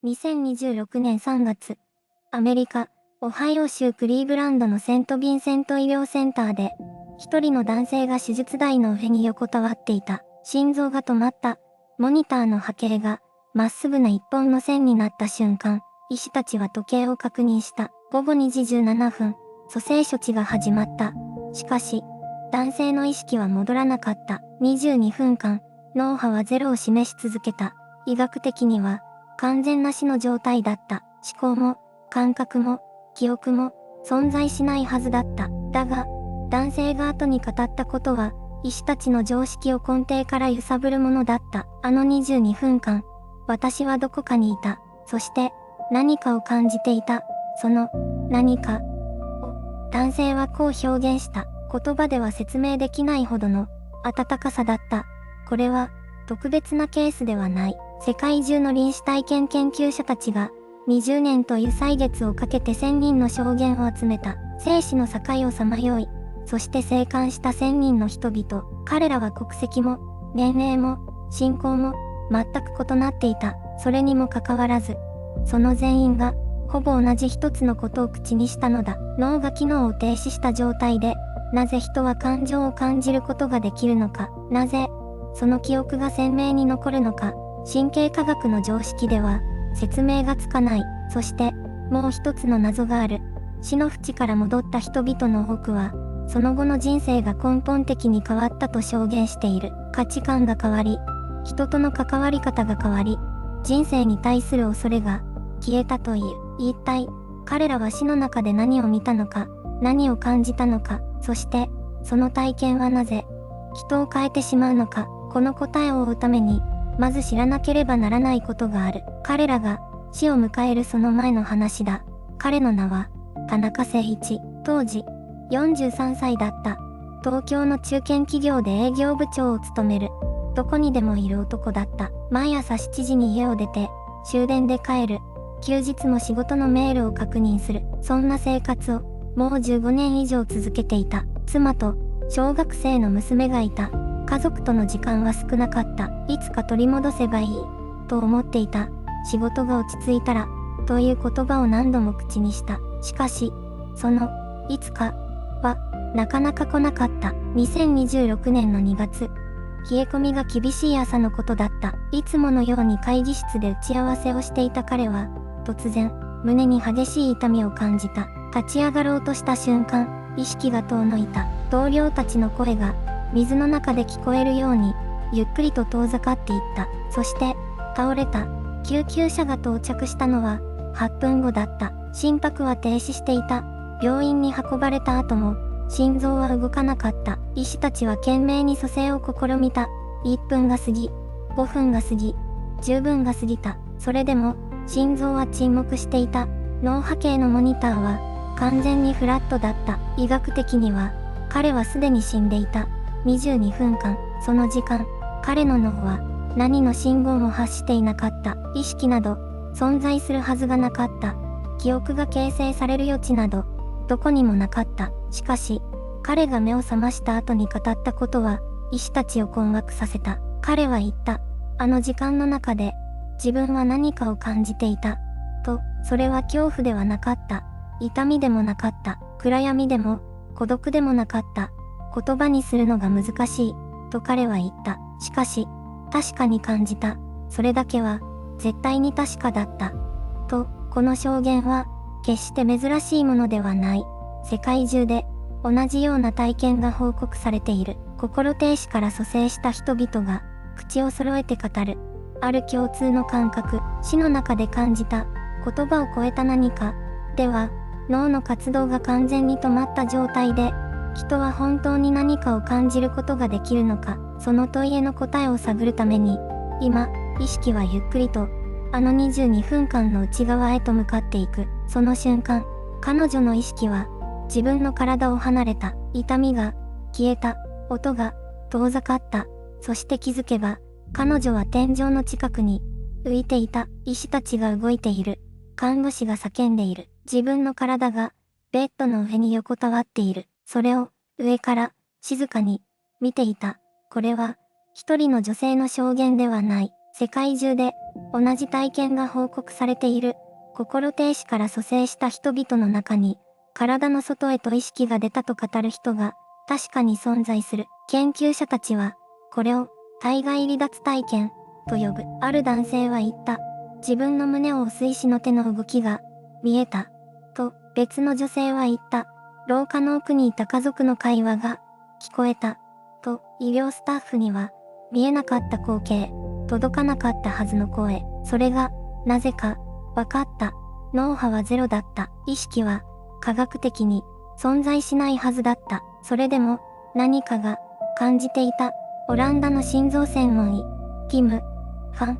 2026年3月、アメリカ、オハイオ州クリーブランドのセント・ヴィンセント医療センターで、一人の男性が手術台の上に横たわっていた。心臓が止まった。モニターの波形が、まっすぐな一本の線になった瞬間、医師たちは時計を確認した。午後2時17分、蘇生処置が始まった。しかし、男性の意識は戻らなかった。22分間、脳波はゼロを示し続けた。医学的には、完全な死の状態だった。思考も、感覚も、記憶も、存在しないはずだった。だが、男性が後に語ったことは、医師たちの常識を根底から揺さぶるものだった。あの22分間、私はどこかにいた。そして、何かを感じていた。その、何かを、男性はこう表現した。言葉では説明できないほどの、温かさだった。これは、特別なケースではない。世界中の臨死体験研究者たちが、20年という歳月をかけて1000人の証言を集めた。生死の境をさまよい、そして生還した1000人の人々。彼らは国籍も、年齢も、信仰も、全く異なっていた。それにもかかわらず、その全員が、ほぼ同じ一つのことを口にしたのだ。脳が機能を停止した状態で、なぜ人は感情を感じることができるのか。なぜ、その記憶が鮮明に残るのか。神経科学の常識では、説明がつかない。そして、もう一つの謎がある。死の淵から戻った人々の多くは、その後の人生が根本的に変わったと証言している。価値観が変わり、人との関わり方が変わり、人生に対する恐れが消えたという。一体、彼らは死の中で何を見たのか、何を感じたのか、そして、その体験はなぜ、人を変えてしまうのか。この答えを追うために、まず知らなければならないことがある。彼らが死を迎えるその前の話だ。彼の名は、田中誠一。当時、43歳だった。東京の中堅企業で営業部長を務める。どこにでもいる男だった。毎朝7時に家を出て、終電で帰る。休日も仕事のメールを確認する。そんな生活を、もう15年以上続けていた。妻と、小学生の娘がいた。家族との時間は少なかった。いつか取り戻せばいい、と思っていた。仕事が落ち着いたら、という言葉を何度も口にした。しかし、その、いつか、は、なかなか来なかった。2026年の2月、冷え込みが厳しい朝のことだった。いつものように会議室で打ち合わせをしていた彼は、突然、胸に激しい痛みを感じた。立ち上がろうとした瞬間、意識が遠のいた。同僚たちの声が、水の中で聞こえるように、ゆっくりと遠ざかっていった。そして、倒れた。救急車が到着したのは、8分後だった。心拍は停止していた。病院に運ばれた後も、心臓は動かなかった。医師たちは懸命に蘇生を試みた。1分が過ぎ、5分が過ぎ、10分が過ぎた。それでも、心臓は沈黙していた。脳波計のモニターは、完全にフラットだった。医学的には、彼はすでに死んでいた。22分間、その時間、彼の脳は何の信号も発していなかった。意識など存在するはずがなかった。記憶が形成される余地などどこにもなかった。しかし、彼が目を覚ました後に語ったことは医師たちを困惑させた。彼は言った。あの時間の中で自分は何かを感じていた。と、それは恐怖ではなかった。痛みでもなかった。暗闇でも孤独でもなかった。言葉にするのが難しい、と彼は言った。しかし、確かに感じた。それだけは、絶対に確かだった。と、この証言は、決して珍しいものではない。世界中で、同じような体験が報告されている。心停止から蘇生した人々が、口を揃えて語る。ある共通の感覚、死の中で感じた、言葉を超えた何か。では、脳の活動が完全に止まった状態で、人は本当に何かを感じることができるのか。その問いへの答えを探るために、今、意識はゆっくりと、あの22分間の内側へと向かっていく。その瞬間、彼女の意識は、自分の体を離れた。痛みが、消えた。音が、遠ざかった。そして気づけば、彼女は天井の近くに、浮いていた。医師たちが動いている。看護師が叫んでいる。自分の体が、ベッドの上に横たわっている。それを、上から、静かに、見ていた。これは、一人の女性の証言ではない。世界中で同じ体験が報告されている。心停止から蘇生した人々の中に、体の外へと意識が出たと語る人が確かに存在する。研究者たちは、これを体外離脱体験と呼ぶ。ある男性は言った。自分の胸を押す医師の手の動きが見えた。と、別の女性は言った。廊下の奥にいた家族の会話が聞こえた。と、医療スタッフには見えなかった光景、届かなかったはずの声。それが、なぜか、わかった。脳波はゼロだった。意識は科学的に存在しないはずだった。それでも何かが感じていた。オランダの心臓専門医、ティム・ファン・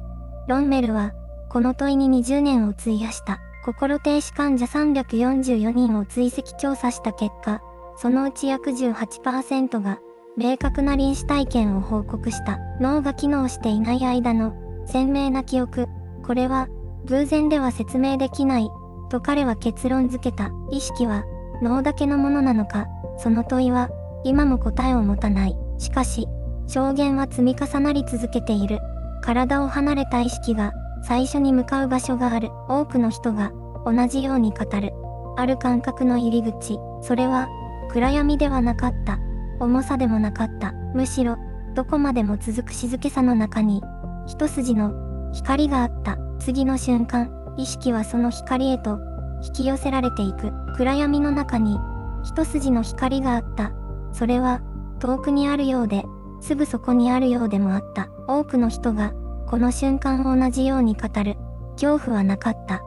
ロンメルは、この問いに20年を費やした。心停止患者344人を追跡調査した結果、そのうち約18%が明確な臨死体験を報告した。脳が機能していない間の鮮明な記憶。これは偶然では説明できない、と彼は結論付けた。意識は脳だけのものなのか、その問いは今も答えを持たない。しかし、証言は積み重なり続けている。体を離れた意識が最初に向かう場所がある。多くの人が同じように語る。ある感覚の入り口。それは暗闇ではなかった。重さでもなかった。むしろ、どこまでも続く静けさの中に、一筋の光があった。次の瞬間、意識はその光へと引き寄せられていく。暗闇の中に、一筋の光があった。それは、遠くにあるようで、すぐそこにあるようでもあった。多くの人が、この瞬間を同じように語る。恐怖はなかった。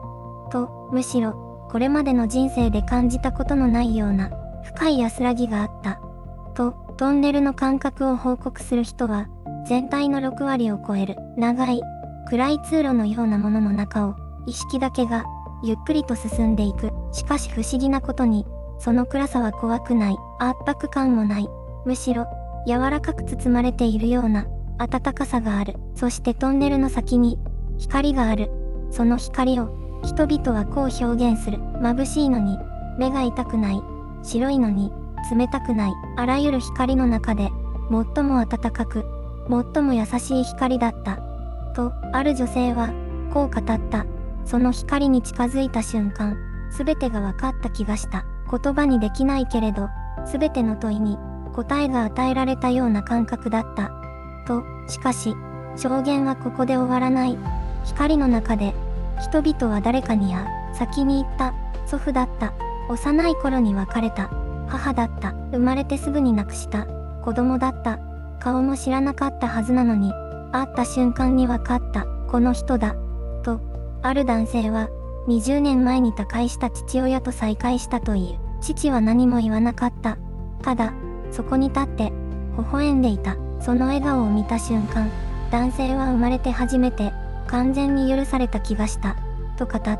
と、むしろ、これまでの人生で感じたことのないような、深い安らぎがあった。と、トンネルの感覚を報告する人は、全体の6割を超える。長い、暗い通路のようなものの中を、意識だけが、ゆっくりと進んでいく。しかし不思議なことに、その暗さは怖くない。圧迫感もない。むしろ、柔らかく包まれているような、暖かさがある。そしてトンネルの先に、光がある。その光を、人々はこう表現する。眩しいのに、目が痛くない。白いのに、冷たくない。あらゆる光の中で、最も暖かく、最も優しい光だった。と、ある女性は、こう語った。その光に近づいた瞬間、すべてが分かった気がした。言葉にできないけれど、すべての問いに、答えが与えられたような感覚だった。と、しかし、証言はここで終わらない。光の中で、人々は誰かに先に言った。祖父だった。幼い頃に別れた。母だった。生まれてすぐに亡くした。子供だった。顔も知らなかったはずなのに、会った瞬間に分かった。この人だ。と、ある男性は、20年前に他界した父親と再会したという。父は何も言わなかった。ただ、そこに立って、微笑んでいた。その笑顔を見た瞬間、男性は生まれて初めて、完全に許された気がした。と語った。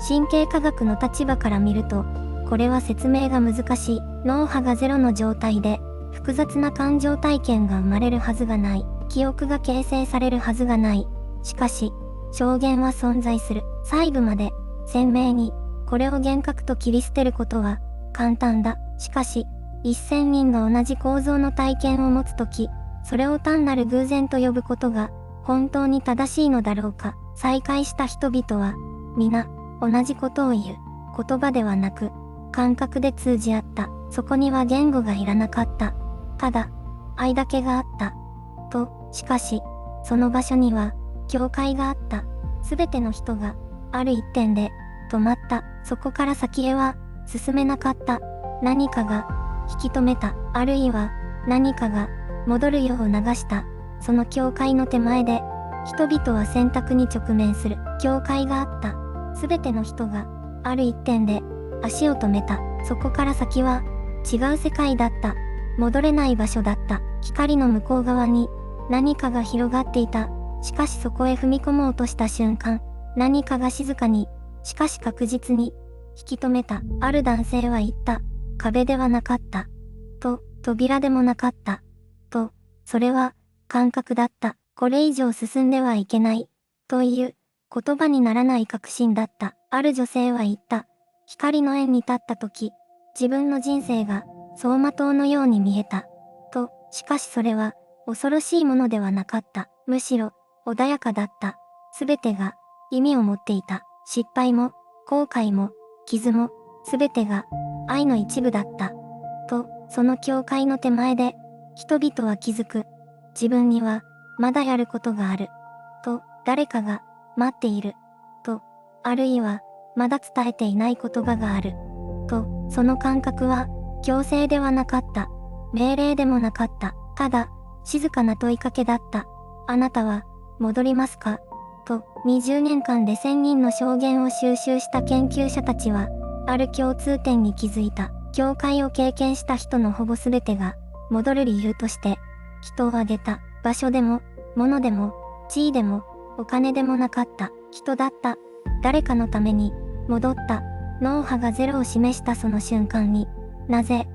神経科学の立場から見ると、これは説明が難しい。脳波がゼロの状態で、複雑な感情体験が生まれるはずがない。記憶が形成されるはずがない。しかし、証言は存在する。細部まで、鮮明に、これを幻覚と切り捨てることは、簡単だ。しかし、1000人が同じ構造の体験を持つとき、それを単なる偶然と呼ぶことが、本当に正しいのだろうか。再会した人々は、皆、同じことを言う。言葉ではなく、感覚で通じ合った。そこには言語がいらなかった。ただ、愛だけがあった。と、しかし、その場所には、境界があった。すべての人が、ある一点で、止まった。そこから先へは、進めなかった。何かが、引き止めた。あるいは、何かが、戻るよう促した。その境界の手前で、人々は選択に直面する。境界があった。すべての人が、ある一点で、足を止めた。そこから先は、違う世界だった。戻れない場所だった。光の向こう側に、何かが広がっていた。しかしそこへ踏み込もうとした瞬間、何かが静かに、しかし確実に、引き止めた。ある男性は言った。壁ではなかった。と、扉でもなかった。と、それは、感覚だった。これ以上進んではいけない。という、言葉にならない確信だった。ある女性は言った。光の縁に立った時、自分の人生が、走馬灯のように見えた。と、しかしそれは、恐ろしいものではなかった。むしろ、穏やかだった。すべてが意味を持っていた。失敗も、後悔も、傷も、すべてが愛の一部だった。と、その境界の手前で、人々は気づく。自分には、まだやることがある。と、誰かが、待っている。と、あるいは、まだ伝えていない言葉がある。と、その感覚は、強制ではなかった。命令でもなかった。ただ、静かな問いかけだった。あなたは、戻りますかと、20年間で1000人の証言を収集した研究者たちは、ある共通点に気づいた。教会を経験した人のほぼ全てが、戻る理由として、人を挙げた。場所でも、物でも、地位でも、お金でもなかった。人だった。誰かのために、戻った。脳波がゼロを示したその瞬間に、なぜ、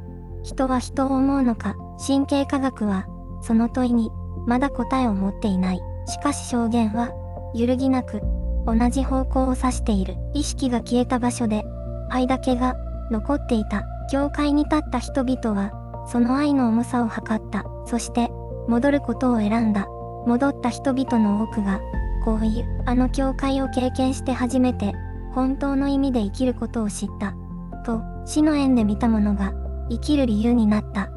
人は人を思うのか。神経科学は、その問いに、まだ答えを持っていない。しかし証言は、揺るぎなく、同じ方向を指している。意識が消えた場所で、愛だけが、残っていた。教会に立った人々は、その愛の重さを測った。そして、戻ることを選んだ。戻った人々の多くが、こういう、あの教会を経験して初めて、本当の意味で生きることを知った。と、死の縁で見たものが、生きる理由になった。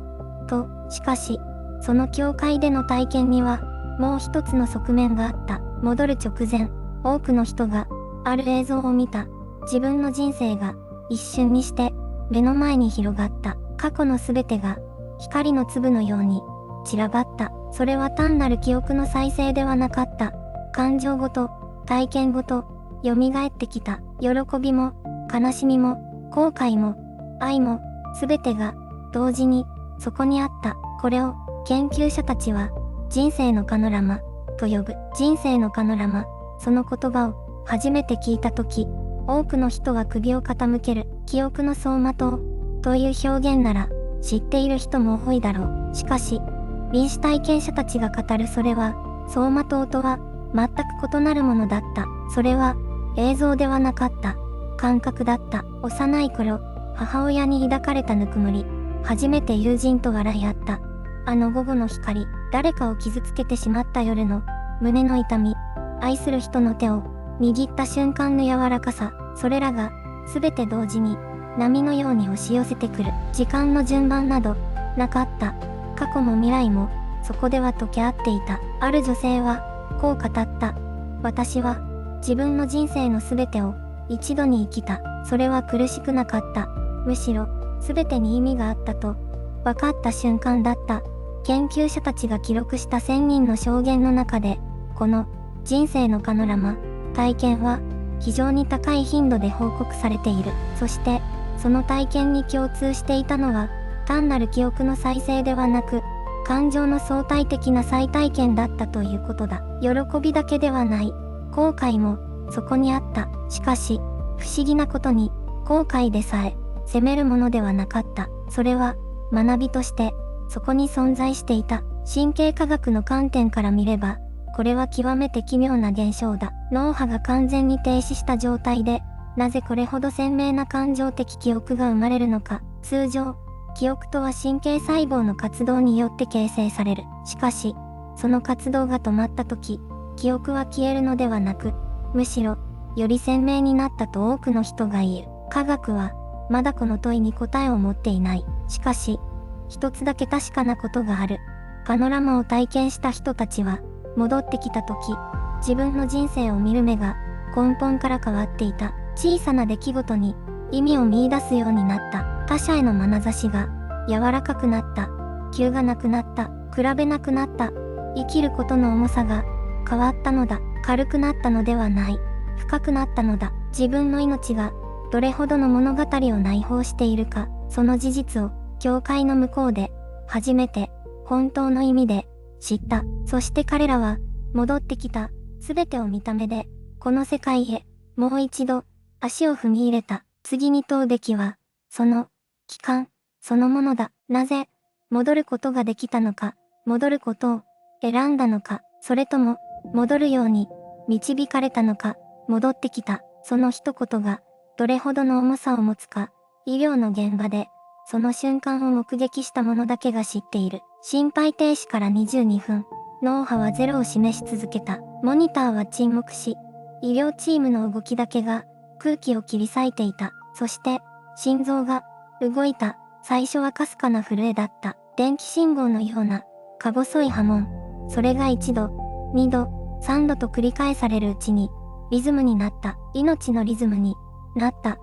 と、しかし、その教会での体験には、もう一つの側面があった。戻る直前、多くの人が、ある映像を見た。自分の人生が、一瞬にして、目の前に広がった。過去のすべてが、光の粒のように、散らばった。それは単なる記憶の再生ではなかった。感情ごと、体験ごと、蘇ってきた。喜びも、悲しみも、後悔も、愛も、すべてが、同時に、そこにあった。これを、研究者たちは、人生のパノラマ、と呼ぶ。人生のパノラマ、その言葉を、初めて聞いたとき、多くの人は首を傾ける。記憶の走馬灯、という表現なら、知っている人も多いだろう。しかし、臨死体験者たちが語るそれは、走馬灯とは、全く異なるものだった。それは、映像ではなかった。感覚だった。幼い頃、母親に抱かれたぬくもり。初めて友人と笑い合った。あの午後の光、誰かを傷つけてしまった夜の、胸の痛み。愛する人の手を、握った瞬間の柔らかさ。それらが、すべて同時に、波のように押し寄せてくる。時間の順番など、なかった。過去も未来も、そこでは溶け合っていた。ある女性は、こう語った。私は、自分の人生のすべてを、一度に生きた。それは苦しくなかった。むしろ、すべてに意味があったと、分かった瞬間だった。研究者たちが記録した1000人の証言の中で、この、人生のパノラマ、体験は、非常に高い頻度で報告されている。そして、その体験に共通していたのは、単なる記憶の再生ではなく、感情の相対的な再体験だったということだ。喜びだけではない。後悔も、そこにあった。しかし、不思議なことに、後悔でさえ、責めるものではなかった。それは、学びとして、そこに存在していた。神経科学の観点から見れば、これは極めて奇妙な現象だ。脳波が完全に停止した状態で、なぜこれほど鮮明な感情的記憶が生まれるのか。通常、記憶とは神経細胞の活動によって形成される。しかし、その活動が止まった時、記憶は消えるのではなく、むしろ、より鮮明になったと多くの人が言う。科学は、まだこの問いに答えを持っていない。しかし、一つだけ確かなことがある。パノラマを体験した人たちは、戻ってきた時、自分の人生を見る目が根本から変わっていた。小さな出来事に意味を見出すようになった。他者への眼差しが柔らかくなった。急がなくなった。比べなくなった。生きることの重さが変わったのだ。軽くなったのではない。深くなったのだ。自分の命がどれほどの物語を内包しているか、その事実を教会の向こうで初めて本当の意味で知った。そして彼らは、戻ってきた、すべてを見た目で、この世界へ、もう一度、足を踏み入れた。次に問うべきは、その、期間、そのものだ。なぜ、戻ることができたのか、戻ることを、選んだのか、それとも、戻るように、導かれたのか、戻ってきた。その一言が、どれほどの重さを持つか、医療の現場で、その瞬間を目撃した者だけが知っている。心肺停止から22分、脳波はゼロを示し続けた。モニターは沈黙し、医療チームの動きだけが空気を切り裂いていた。そして、心臓が動いた。最初はかすかな震えだった。電気信号のような、か細い波紋。それが1度、2度、3度と繰り返されるうちに、リズムになった。命のリズムになった。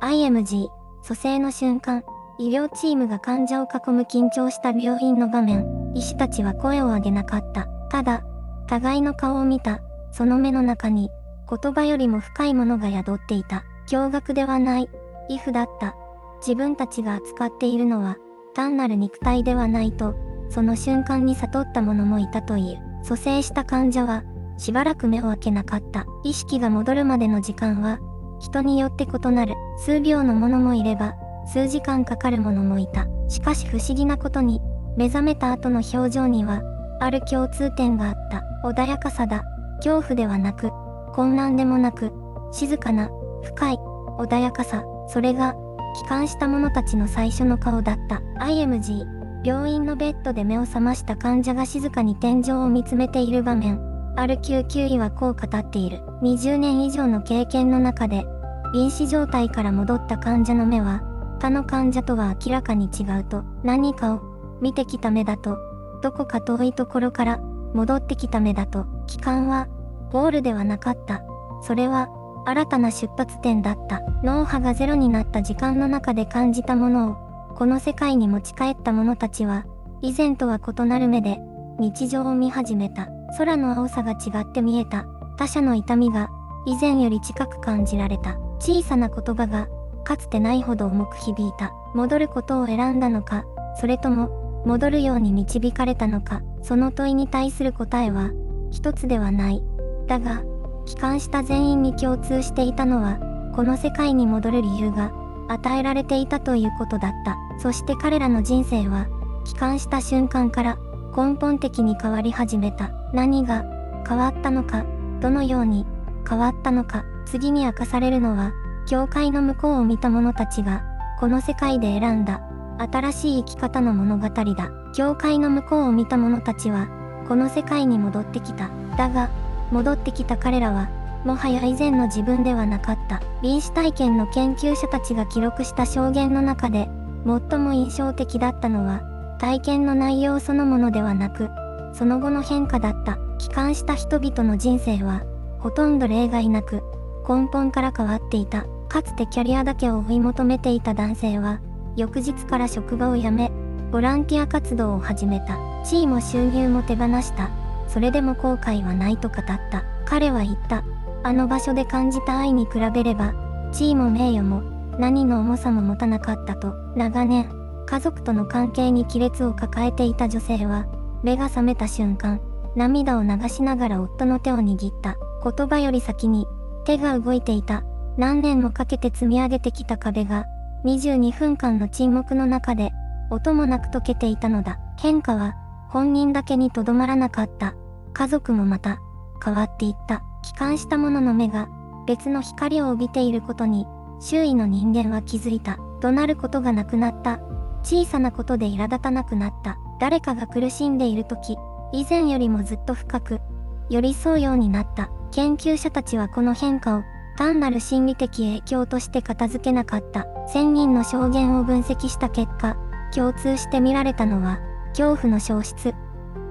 IMG、蘇生の瞬間、医療チームが患者を囲む緊張した病院の場面、医師たちは声を上げなかった。ただ、互いの顔を見た、その目の中に、言葉よりも深いものが宿っていた。驚愕ではない、畏怖だった。自分たちが扱っているのは、単なる肉体ではないと、その瞬間に悟った者もいたという。蘇生した患者は、しばらく目を開けなかった。意識が戻るまでの時間は、人によって異なる。数秒のものもいれば、数時間かかる者もいた。しかし不思議なことに、目覚めた後の表情には、ある共通点があった。穏やかさだ。恐怖ではなく、混乱でもなく、静かな、深い、穏やかさ。それが、帰還した者たちの最初の顔だった。IMG、病院のベッドで目を覚ました患者が静かに天井を見つめている場面。ある救急医はこう語っている。20年以上の経験の中で、瀕死状態から戻った患者の目は、他の患者とは明らかに違うと、何かを見てきた目だと、どこか遠いところから戻ってきた目だと、帰還はゴールではなかった。それは新たな出発点だった。脳波がゼロになった時間の中で感じたものを、この世界に持ち帰った者たちは、以前とは異なる目で日常を見始めた。空の青さが違って見えた。他者の痛みが以前より近く感じられた。小さな言葉がかつてないほど重く響いた。戻ることを選んだのか、それとも戻るように導かれたのか。その問いに対する答えは一つではない。だが、帰還した全員に共通していたのは、この世界に戻る理由が与えられていたということだった。そして彼らの人生は、帰還した瞬間から根本的に変わり始めた。何が変わったのか、どのように変わったのか。次に明かされるのは、教会の向こうを見た者たちが、この世界で選んだ新しい生き方の物語だ。教会の向こうを見た者たちは、この世界に戻ってきた。だが、戻ってきた彼らは、もはや以前の自分ではなかった。臨死体験の研究者たちが記録した証言の中で、最も印象的だったのは、体験の内容そのものではなく、その後の変化だった。帰還した人々の人生は、ほとんど例外なく、根本から変わっていた。かつてキャリアだけを追い求めていた男性は、翌日から職場を辞め、ボランティア活動を始めた。地位も収入も手放した。それでも後悔はないと語った。彼は言った。あの場所で感じた愛に比べれば、地位も名誉も、何の重さも持たなかったと。長年、家族との関係に亀裂を抱えていた女性は、目が覚めた瞬間、涙を流しながら夫の手を握った。言葉より先に、手が動いていた。何年もかけて積み上げてきた壁が、22分間の沈黙の中で、音もなく溶けていたのだ。変化は、本人だけにとどまらなかった。家族もまた、変わっていった。帰還した者の目が、別の光を帯びていることに、周囲の人間は気づいた。怒鳴ることがなくなった。小さなことで苛立たなくなった。誰かが苦しんでいるとき、以前よりもずっと深く、寄り添うようになった。研究者たちはこの変化を、単なる心理的影響として片付けなかった。1000人の証言を分析した結果、共通して見られたのは、恐怖の消失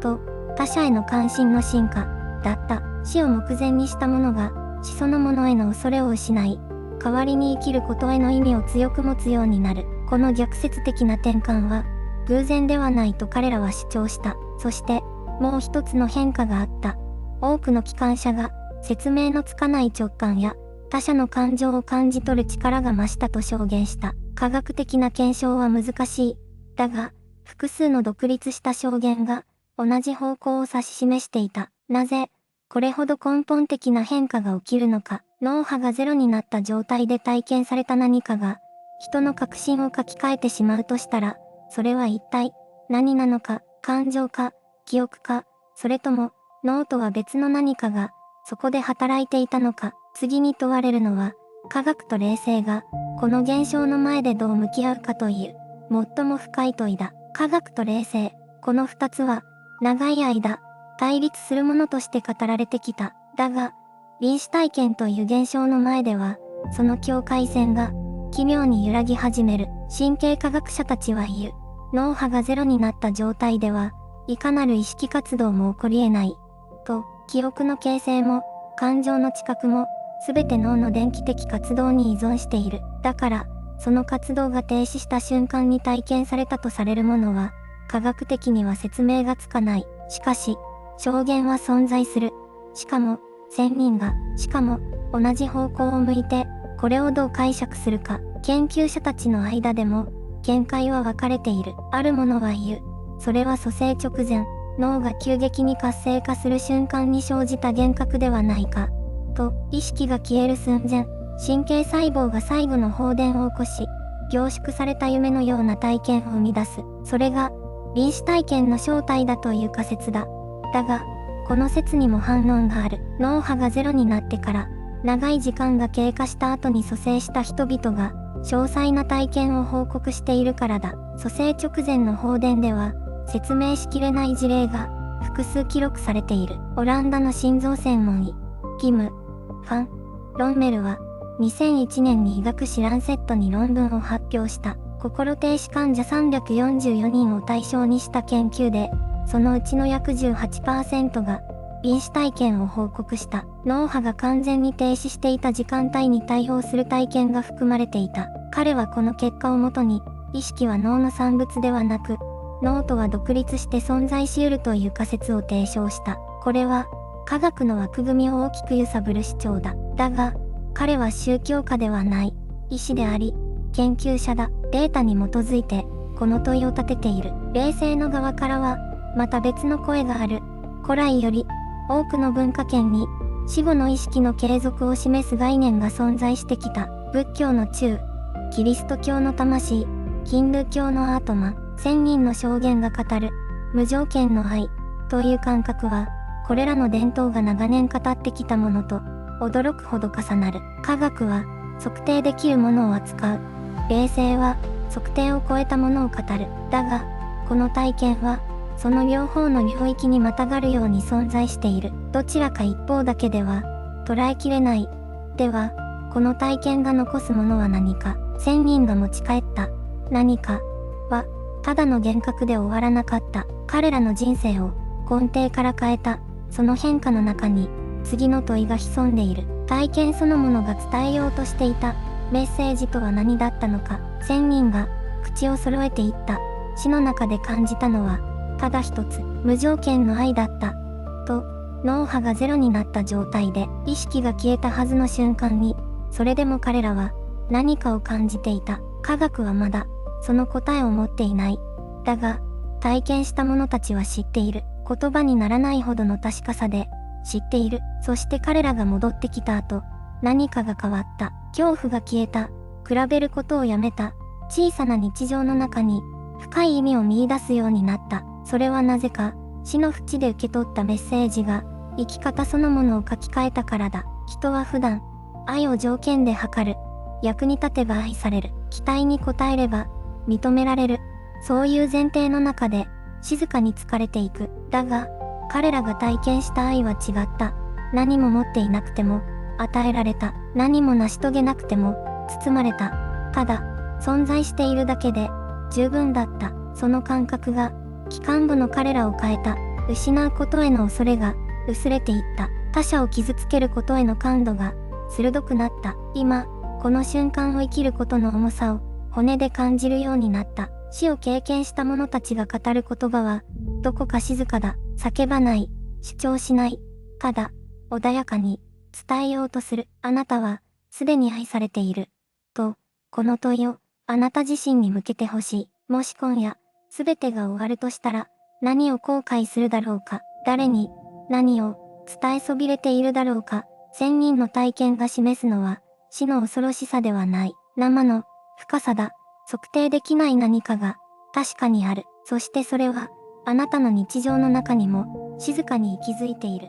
と他者への関心の進化だった。死を目前にした者が死そのものへの恐れを失い、代わりに生きることへの意味を強く持つようになる。この逆説的な転換は偶然ではないと彼らは主張した。そしてもう一つの変化があった。多くの機関車が説明のつかない直感や他者の感情を感じ取る力が増したと証言した。科学的な検証は難しい。だが、複数の独立した証言が同じ方向を指し示していた。なぜ、これほど根本的な変化が起きるのか。脳波がゼロになった状態で体験された何かが、人の確信を書き換えてしまうとしたら、それは一体何なのか。感情か、記憶か、それとも脳とは別の何かがそこで働いていたのか。次に問われるのは、科学と霊性がこの現象の前でどう向き合うかという最も深い問いだ。科学と霊性、この二つは長い間対立するものとして語られてきた。だが、臨死体験という現象の前では、その境界線が奇妙に揺らぎ始める。神経科学者たちは言う。脳波がゼロになった状態では、いかなる意識活動も起こり得ない。と、記憶の形成も、感情の知覚も、すべて脳の電気的活動に依存している。だから、その活動が停止した瞬間に体験されたとされるものは、科学的には説明がつかない。しかし、証言は存在する。しかも、1000人が、しかも、同じ方向を向いて、これをどう解釈するか、研究者たちの間でも、見解は分かれている。ある者は言う。それは蘇生直前、脳が急激に活性化する瞬間に生じた幻覚ではないか。と、意識が消える寸前、神経細胞が最後の放電を起こし、凝縮された夢のような体験を生み出す。それが、臨死体験の正体だという仮説だ。だが、この説にも反論がある。脳波がゼロになってから、長い時間が経過した後に蘇生した人々が、詳細な体験を報告しているからだ。蘇生直前の放電では、説明しきれない事例が複数記録されている。オランダの心臓専門医、キム・ファン・ロンメルは、2001年に医学誌ランセットに論文を発表した。心停止患者344人を対象にした研究で、そのうちの約 18% が、臨死体験を報告した。脳波が完全に停止していた時間帯に対応する体験が含まれていた。彼はこの結果をもとに、意識は脳の産物ではなく、脳とは独立して存在し得るという仮説を提唱した。これは、科学の枠組みを大きく揺さぶる主張だ。だが、彼は宗教家ではない、医師であり、研究者だ。データに基づいて、この問いを立てている。霊性の側からは、また別の声がある。古来より、多くの文化圏に、死後の意識の継続を示す概念が存在してきた。仏教の中、キリスト教の魂、ヒンドゥー教のアートマン、1000人の証言が語る、無条件の愛、という感覚は、これらの伝統が長年語ってきたものと、驚くほど重なる。科学は、測定できるものを扱う。霊性は、測定を超えたものを語る。だが、この体験は、その両方の領域にまたがるように存在している。どちらか一方だけでは、捉えきれない。では、この体験が残すものは何か。1000人が持ち帰った何かは、ただの幻覚で終わらなかった。彼らの人生を根底から変えた。その変化の中に、次の問いが潜んでいる。体験そのものが伝えようとしていたメッセージとは何だったのか。1000人が口を揃えていった。死の中で感じたのは、ただ一つ、無条件の愛だった。と、脳波がゼロになった状態で、意識が消えたはずの瞬間に、それでも彼らは、何かを感じていた。科学はまだ、その答えを持っていない。だが、体験した者たちは知っている。言葉にならないほどの確かさで、知っている。そして彼らが戻ってきた後、何かが変わった。恐怖が消えた。比べることをやめた。小さな日常の中に、深い意味を見出すようになった。それはなぜか、死の淵で受け取ったメッセージが、生き方そのものを書き換えたからだ。人は普段、愛を条件で測る。役に立てば愛される。期待に応えれば、認められる。そういう前提の中で、静かに疲れていく。だが、彼らが体験した愛は違った。何も持っていなくても、与えられた。何も成し遂げなくても、包まれた。ただ、存在しているだけで、十分だった。その感覚が、機関部の彼らを変えた。失うことへの恐れが、薄れていった。他者を傷つけることへの感度が、鋭くなった。今、この瞬間を生きることの重さを、骨で感じるようになった。死を経験した者たちが語る言葉は、どこか静かだ。叫ばない。主張しない。ただ、穏やかに、伝えようとする。あなたは、すでに愛されている。と、この問いを、あなた自身に向けてほしい。もし今夜、すべてが終わるとしたら、何を後悔するだろうか。誰に、何を、伝えそびれているだろうか。1000人の体験が示すのは、死の恐ろしさではない。生の、深さだ。測定できない何かが、確かにある。そしてそれは、あなたの日常の中にも、静かに息づいている。